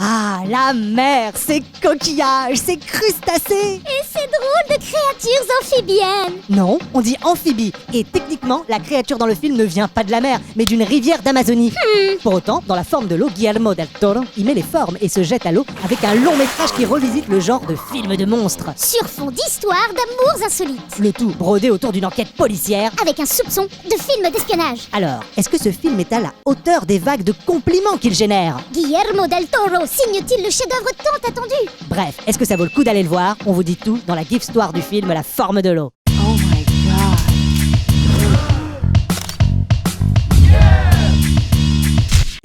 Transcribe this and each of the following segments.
Ah, la mer, ses coquillages, ses crustacés. Et ces drôles de créatures amphibiennes. Non, on dit amphibie. Et techniquement, la créature dans le film ne vient pas de la mer, mais d'une rivière d'Amazonie. Pour autant, dans la forme de l'eau, Guillermo del Toro y met les formes et se jette à l'eau avec un long métrage qui revisite le genre de film de monstres. Sur fond d'histoires d'amours insolites. Le tout brodé autour d'une enquête policière. Avec un soupçon de film d'espionnage. Alors, est-ce que ce film est à la hauteur des vagues de compliments qu'il génère? Guillermo del Toro signe-t-il le chef-d'œuvre tant attendu? Bref, est-ce que ça vaut le coup d'aller le voir? On vous dit tout dans la gif-story du film La forme de l'eau. Oh my god.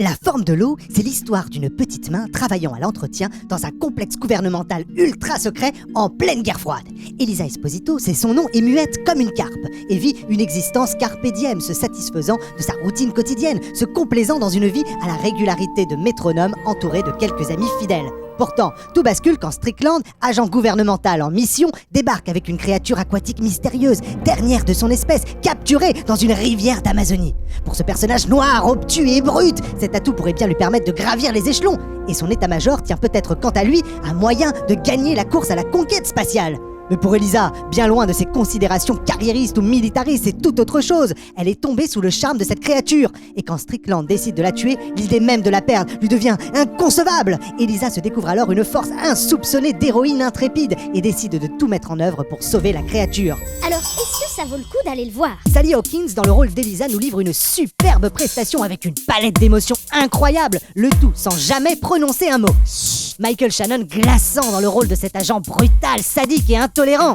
La forme de l'eau, c'est l'histoire d'une petite main travaillant à l'entretien dans un complexe gouvernemental ultra secret en pleine guerre froide. Elisa Esposito, c'est son nom, est muette comme une carpe et vit une existence carpe diem, se satisfaisant de sa routine quotidienne, se complaisant dans une vie à la régularité de métronome entouré de quelques amis fidèles. Pourtant, tout bascule quand Strickland, agent gouvernemental en mission, débarque avec une créature aquatique mystérieuse, dernière de son espèce, capturée dans une rivière d'Amazonie. Pour ce personnage noir, obtus et brut, cet atout pourrait bien lui permettre de gravir les échelons. Et son état-major tient peut-être quant à lui un moyen de gagner la course à la conquête spatiale. Mais pour Elisa, bien loin de ses considérations carriéristes ou militaristes, c'est tout autre chose. Elle est tombée sous le charme de cette créature. Et quand Strickland décide de la tuer, l'idée même de la perdre lui devient inconcevable. Elisa se découvre alors une force insoupçonnée d'héroïne intrépide et décide de tout mettre en œuvre pour sauver la créature. Alors, est-ce que ça vaut le coup d'aller le voir? Sally Hawkins, dans le rôle d'Elisa, nous livre une superbe prestation avec une palette d'émotions incroyable, le tout sans jamais prononcer un mot. Michael Shannon glaçant dans le rôle de cet agent brutal, sadique et intolérant.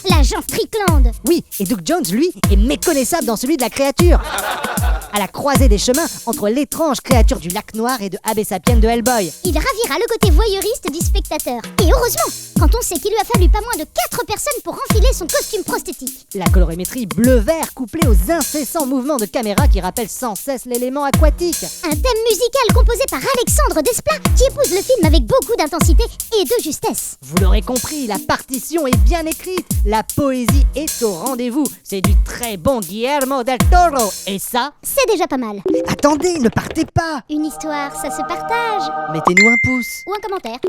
L'agent Strickland. Oui, et Doug Jones, lui, est méconnaissable dans celui de la créature. À la croisée des chemins entre l'étrange créature du lac noir et de Abe Sapien de Hellboy. Il ravira le côté voyeuriste du spectateur. Et heureusement, quand on sait qu'il lui a fallu pas moins de 4 personnes pour enfiler son costume prosthétique. La colorimétrie bleu-vert couplée aux incessants mouvements de caméra qui rappellent sans cesse l'élément aquatique. Un thème musical composé par Alexandre Desplat qui épouse le film avec beaucoup d'intensité et de justesse. Vous l'aurez compris, la partition est bien écrite, la poésie est au rendez-vous. C'est du très bon Guillermo del Toro. Et ça, C'est déjà pas mal. attendez, ne partez pas. Une histoire, ça se partage. Mettez-nous un pouce. Ou un commentaire.